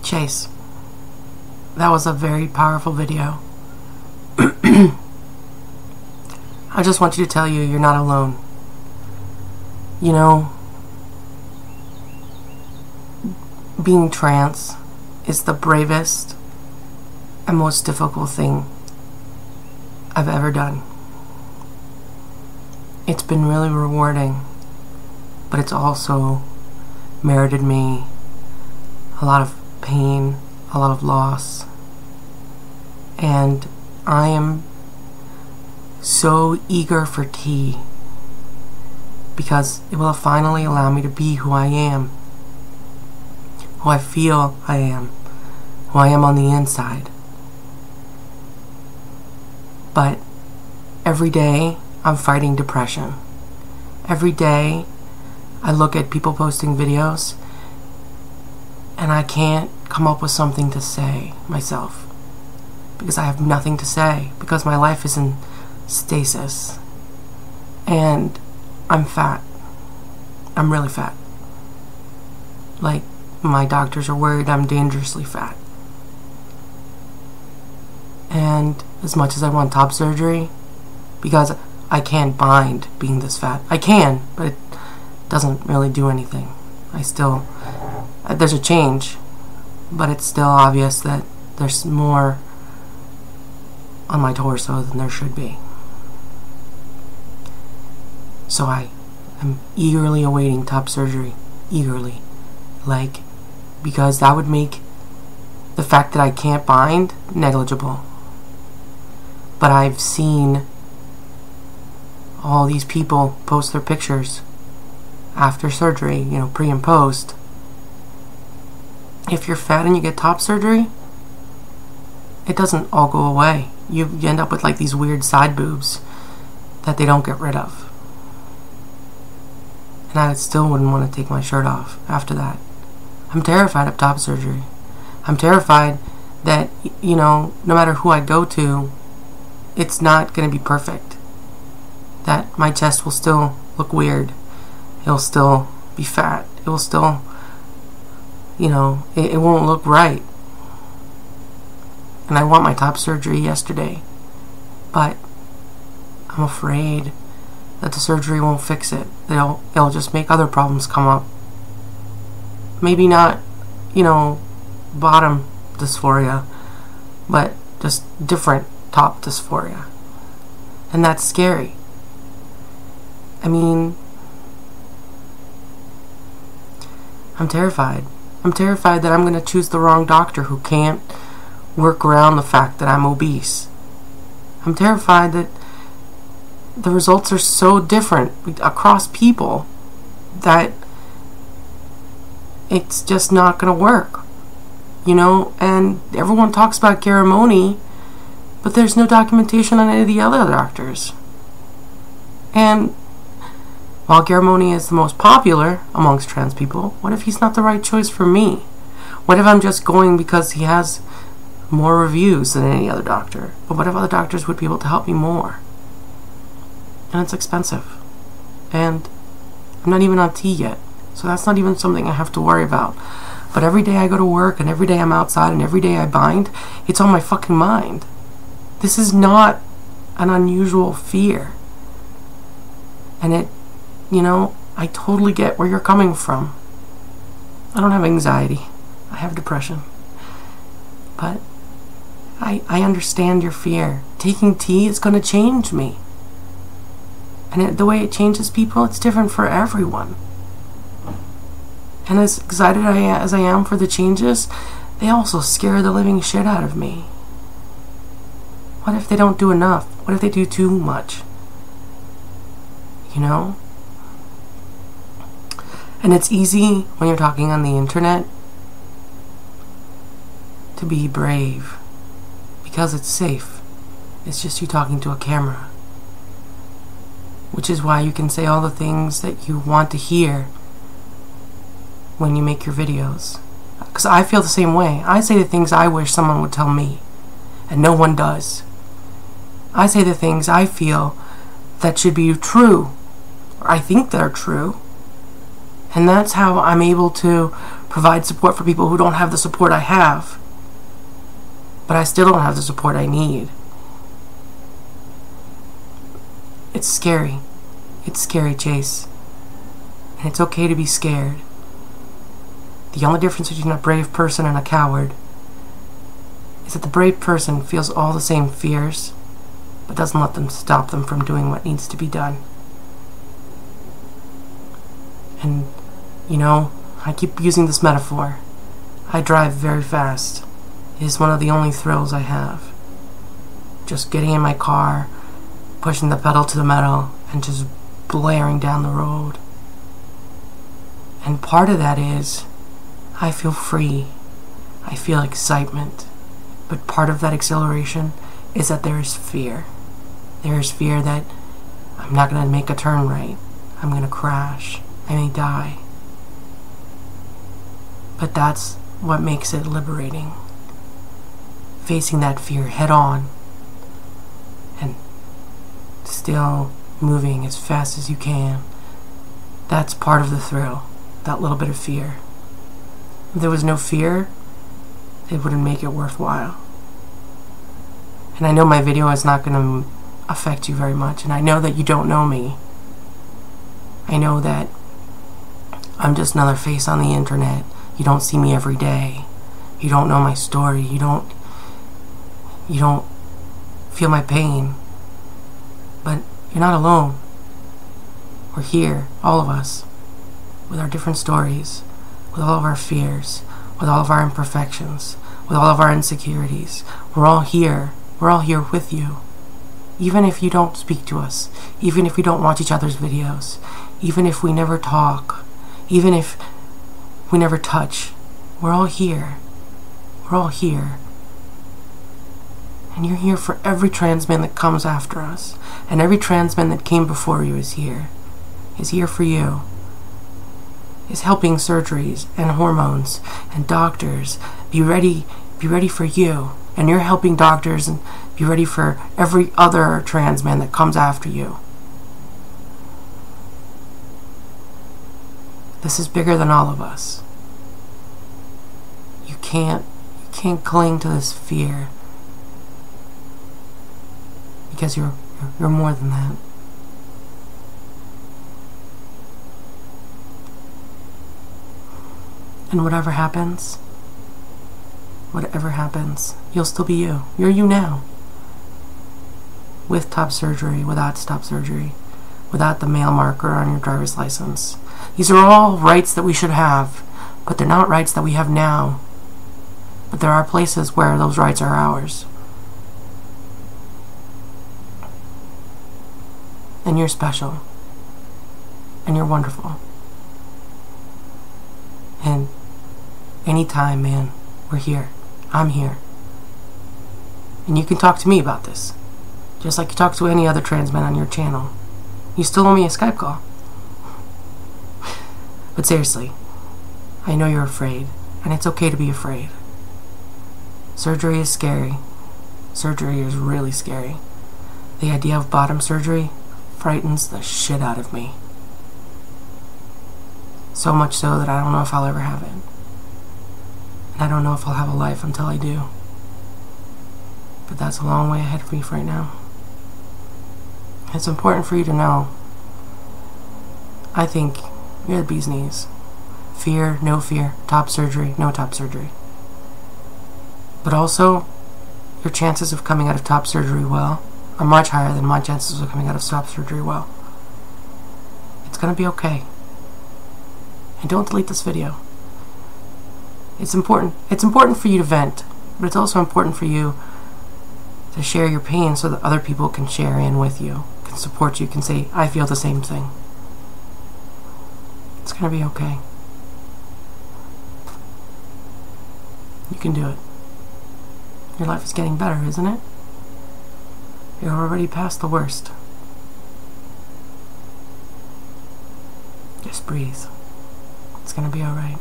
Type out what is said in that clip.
Chase, that was a very powerful video. I just want you to tell you you're not alone. You know, being trans is the bravest and most difficult thing I've ever done. It's been really rewarding, but it's also merited me a lot of pain, a lot of loss, and I am so eager for tea because it will finally allow me to be who I am, who I feel I am, who I am on the inside. But every day I'm fighting depression. Every day I look at people posting videos and I can't come up with something to say myself because I have nothing to say, because my life is in stasis and I'm fat. I'm really fat. Like, my doctors are worried I'm dangerously fat. And as much as I want top surgery, because I can't bind being this fat. I can, but it doesn't really do anything. There's a change, but it's still obvious that there's more on my torso than there should be. So I am eagerly awaiting top surgery. Eagerly. Because that would make the fact that I can't bind negligible. But I've seen all these people post their pictures after surgery, pre and post. If you're fat and you get top surgery, it doesn't all go away. You end up with these weird side boobs that they don't get rid of. And I still wouldn't want to take my shirt off after that. I'm terrified of top surgery. I'm terrified that, no matter who I go to, it's not going to be perfect. That my chest will still look weird. It'll still be fat. It will still, it won't look right. And I want my top surgery yesterday. But I'm afraid that the surgery won't fix it. It'll just make other problems come up. Maybe not, bottom dysphoria, but just different top dysphoria. And that's scary. I mean, I'm terrified. I'm terrified that I'm going to choose the wrong doctor who can't work around the fact that I'm obese. I'm terrified that the results are so different across people that it's just not going to work. And everyone talks about Garamoni, but there's no documentation on any of the other doctors. And while Garamoni is the most popular amongst trans people, what if he's not the right choice for me? What if I'm just going because he has more reviews than any other doctor? But what if other doctors would be able to help me more? And it's expensive. And I'm not even on T yet. So that's not even something I have to worry about. But every day I go to work and every day I'm outside and every day I bind, it's on my fucking mind. This is not an unusual fear. And it, I totally get where you're coming from. I don't have anxiety. I have depression. But I understand your fear. Taking tea is going to change me. And the way it changes people, it's different for everyone. And as excited as I am for the changes, they also scare the living shit out of me. What if they don't do enough? What if they do too much? And it's easy when you're talking on the internet to be brave because it's safe. It's just you talking to a camera. Which is why you can say all the things that you want to hear when you make your videos. Because I feel the same way. I say the things I wish someone would tell me, and no one does. I say the things I feel that should be true, or I think they're true. And that's how I'm able to provide support for people who don't have the support I have. But I still don't have the support I need. It's scary. It's scary, Chase. And it's okay to be scared. The only difference between a brave person and a coward is that the brave person feels all the same fears, but doesn't let them stop them from doing what needs to be done. And, you know, I keep using this metaphor. I drive very fast. It is one of the only thrills I have. Just getting in my car, pushing the pedal to the metal, and just blaring down the road. And part of that is, I feel free. I feel excitement. But part of that exhilaration is that there is fear. There is fear that I'm not going to make a turn right. I'm going to crash. I may die. But that's what makes it liberating. Facing that fear head on and still moving as fast as you can. That's part of the thrill. That little bit of fear. If there was no fear, it wouldn't make it worthwhile. And I know my video is not going to affect you very much, and I know that you don't know me. I know that I'm just another face on the internet. You don't see me every day. You don't know my story. You don't feel my pain. But you're not alone. We're here, all of us, with our different stories, with all of our fears, with all of our imperfections, with all of our insecurities. We're all here. We're all here with you. Even if you don't speak to us, even if we don't watch each other's videos, even if we never talk, even if we never touch, we're all here. We're all here. And you're here for every trans man that comes after us. And every trans man that came before you is here. Is here for you. Is helping surgeries and hormones and doctors be ready for you. And you're helping doctors and be ready for every other trans man that comes after you. This is bigger than all of us. You can't cling to this fear, because you're more than that. And whatever happens, you'll still be you. You're you now. With top surgery, without top surgery, without the male marker on your driver's license. These are all rights that we should have, but they're not rights that we have now. But there are places where those rights are ours. And you're special. And you're wonderful. And anytime, man, we're here. I'm here. And you can talk to me about this. Just like you talk to any other trans man on your channel. You still owe me a Skype call. But seriously, I know you're afraid. And it's okay to be afraid. Surgery is scary. Surgery is really scary. The idea of bottom surgery frightens the shit out of me. So much so that I don't know if I'll ever have it. And I don't know if I'll have a life until I do. But that's a long way ahead of me right now. It's important for you to know. I think you're the bee's knees. Fear, no fear. Top surgery, no top surgery. But also, your chances of coming out of top surgery well are much higher than my chances of coming out of top surgery well. It's gonna be okay. And don't delete this video. It's important. It's important for you to vent, but it's also important for you to share your pain so that other people can share in with you, can support you, can say, I feel the same thing. It's gonna be okay. You can do it. Your life is getting better, isn't it? You're already past the worst. Just breathe. It's gonna be alright.